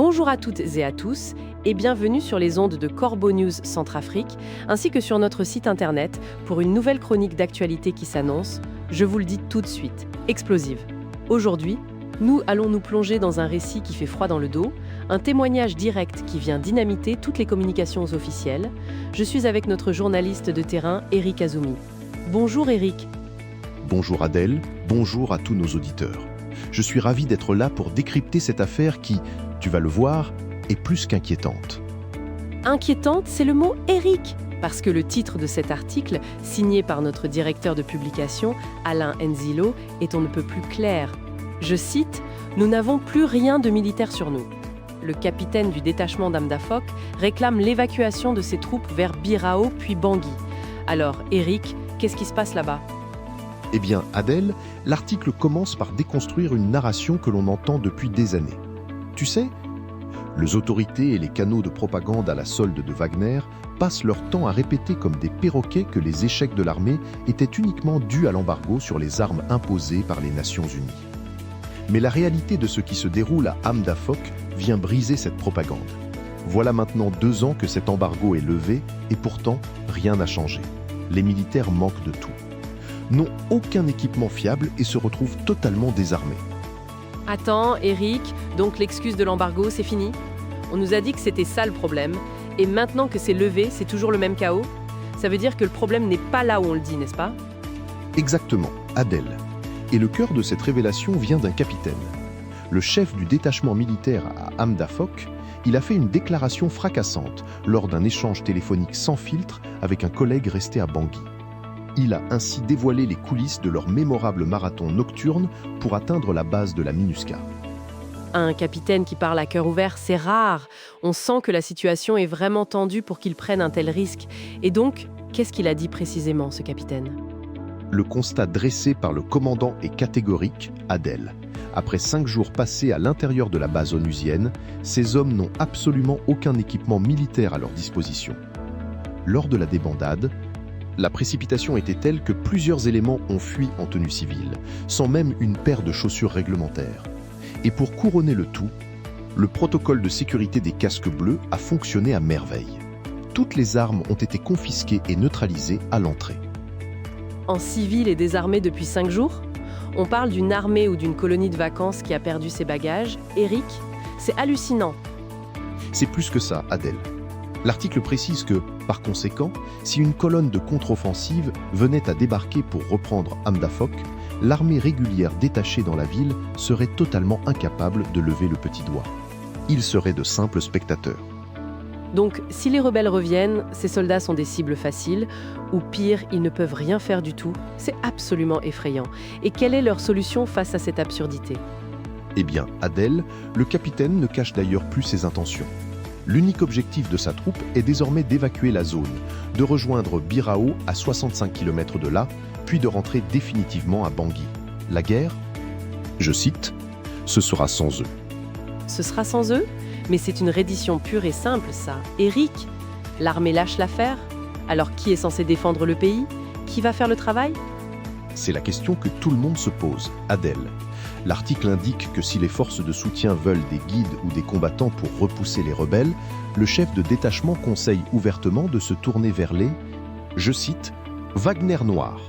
Bonjour à toutes et à tous et bienvenue sur les ondes de Corbeau News Centrafrique ainsi que sur notre site internet pour une nouvelle chronique d'actualité qui s'annonce, je vous le dis tout de suite, explosive. Aujourd'hui, nous allons nous plonger dans un récit qui fait froid dans le dos, un témoignage direct qui vient dynamiter toutes les communications officielles. Je suis avec notre journaliste de terrain, Eric Azumi. Bonjour Eric. Bonjour Adèle, bonjour à tous nos auditeurs. Je suis ravi d'être là pour décrypter cette affaire qui, tu vas le voir, est plus qu'inquiétante. Inquiétante, c'est le mot Eric, parce que le titre de cet article, signé par notre directeur de publication, Alain Enzilo, est on ne peut plus clair. Je cite, « Nous n'avons plus rien de militaire sur nous ». Le capitaine du détachement d'Amdafok réclame l'évacuation de ses troupes vers Birao puis Bangui. Alors, Eric, qu'est-ce qui se passe là-bas ? Eh bien, Adèle, l'article commence par déconstruire une narration que l'on entend depuis des années. Tu sais, les autorités et les canaux de propagande à la solde de Wagner passent leur temps à répéter comme des perroquets que les échecs de l'armée étaient uniquement dus à l'embargo sur les armes imposées par les Nations Unies. Mais la réalité de ce qui se déroule à Amdafok vient briser cette propagande. Voilà maintenant 2 ans que cet embargo est levé et pourtant rien n'a changé. Les militaires manquent de tout, n'ont aucun équipement fiable et se retrouvent totalement désarmés. Attends, Eric, donc l'excuse de l'embargo, c'est fini ? On nous a dit que c'était ça le problème, et maintenant que c'est levé, c'est toujours le même chaos ? Ça veut dire que le problème n'est pas là où on le dit, n'est-ce pas ? Exactement, Adèle. Et le cœur de cette révélation vient d'un capitaine. Le chef du détachement militaire à Amdafok, il a fait une déclaration fracassante lors d'un échange téléphonique sans filtre avec un collègue resté à Bangui. Il a ainsi dévoilé les coulisses de leur mémorable marathon nocturne pour atteindre la base de la MINUSCA. Un capitaine qui parle à cœur ouvert, c'est rare. On sent que la situation est vraiment tendue pour qu'il prenne un tel risque. Et donc, qu'est-ce qu'il a dit précisément, ce capitaine ? Le constat dressé par le commandant est catégorique, Adèle. Après 5 jours passés à l'intérieur de la base onusienne, ces hommes n'ont absolument aucun équipement militaire à leur disposition. Lors de la débandade, la précipitation était telle que plusieurs éléments ont fui en tenue civile, sans même une paire de chaussures réglementaires. Et pour couronner le tout, le protocole de sécurité des casques bleus a fonctionné à merveille. Toutes les armes ont été confisquées et neutralisées à l'entrée. En civil et désarmé depuis 5 jours ? On parle d'une armée ou d'une colonie de vacances qui a perdu ses bagages. Eric, c'est hallucinant. C'est plus que ça, Adèle. L'article précise que, par conséquent, si une colonne de contre-offensive venait à débarquer pour reprendre Amdafok, l'armée régulière détachée dans la ville serait totalement incapable de lever le petit doigt. Ils seraient de simples spectateurs. Donc, si les rebelles reviennent, ces soldats sont des cibles faciles, ou pire, ils ne peuvent rien faire du tout. C'est absolument effrayant. Et quelle est leur solution face à cette absurdité ? Eh bien, Adèle, le capitaine ne cache d'ailleurs plus ses intentions. L'unique objectif de sa troupe est désormais d'évacuer la zone, de rejoindre Birao à 65 km de là, puis de rentrer définitivement à Bangui. La guerre, je cite, « ce sera sans eux ». Ce sera sans eux ? Mais c'est une reddition pure et simple, ça. Eric, l'armée lâche l'affaire ? Alors qui est censé défendre le pays ? Qui va faire le travail ? C'est la question que tout le monde se pose, Adèle. L'article indique que si les forces de soutien veulent des guides ou des combattants pour repousser les rebelles, le chef de détachement conseille ouvertement de se tourner vers les, je cite, « Wagner noirs »,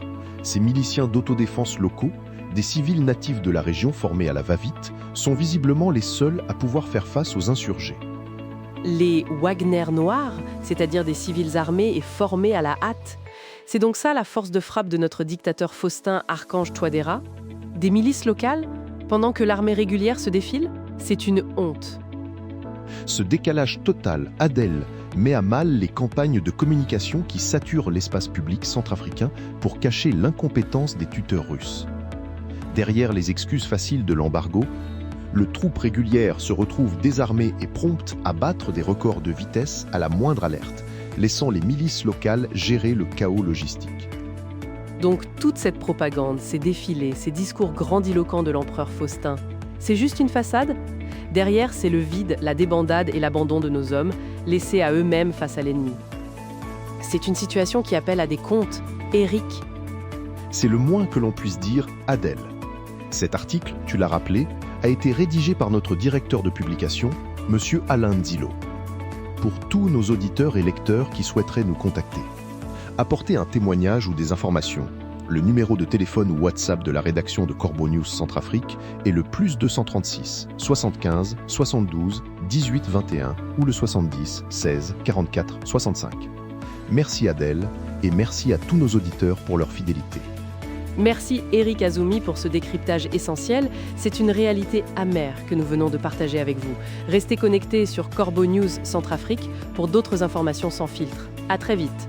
ces miliciens d'autodéfense locaux, des civils natifs de la région formés à la va-vite, sont visiblement les seuls à pouvoir faire face aux insurgés. Les Wagner noirs, c'est-à-dire des civils armés et formés à la hâte. C'est donc ça la force de frappe de notre dictateur Faustin Archange Touadéra ? Des milices locales, pendant que l'armée régulière se défile ? C'est une honte. Ce décalage total, Adèle, met à mal les campagnes de communication qui saturent l'espace public centrafricain pour cacher l'incompétence des tuteurs russes. Derrière les excuses faciles de l'embargo, le troupe régulière se retrouve désarmée et prompte à battre des records de vitesse à la moindre alerte, laissant les milices locales gérer le chaos logistique. Donc toute cette propagande, ces défilés, ces discours grandiloquents de l'empereur Faustin, c'est juste une façade ? Derrière, c'est le vide, la débandade et l'abandon de nos hommes, laissés à eux-mêmes face à l'ennemi. C'est une situation qui appelle à des comptes. Eric. C'est le moins que l'on puisse dire, Adèle. Cet article, tu l'as rappelé, a été rédigé par notre directeur de publication, Monsieur Alain Nzilo. Pour tous nos auditeurs et lecteurs qui souhaiteraient nous contacter, apporter un témoignage ou des informations, le numéro de téléphone ou WhatsApp de la rédaction de Corbeau News Centrafrique est le +236 75 72 18 21 ou le 70 16 44 65. Merci Adèle et merci à tous nos auditeurs pour leur fidélité. Merci Eric Azumi pour ce décryptage essentiel. C'est une réalité amère que nous venons de partager avec vous. Restez connectés sur Corbeau News Centrafrique pour d'autres informations sans filtre. À très vite.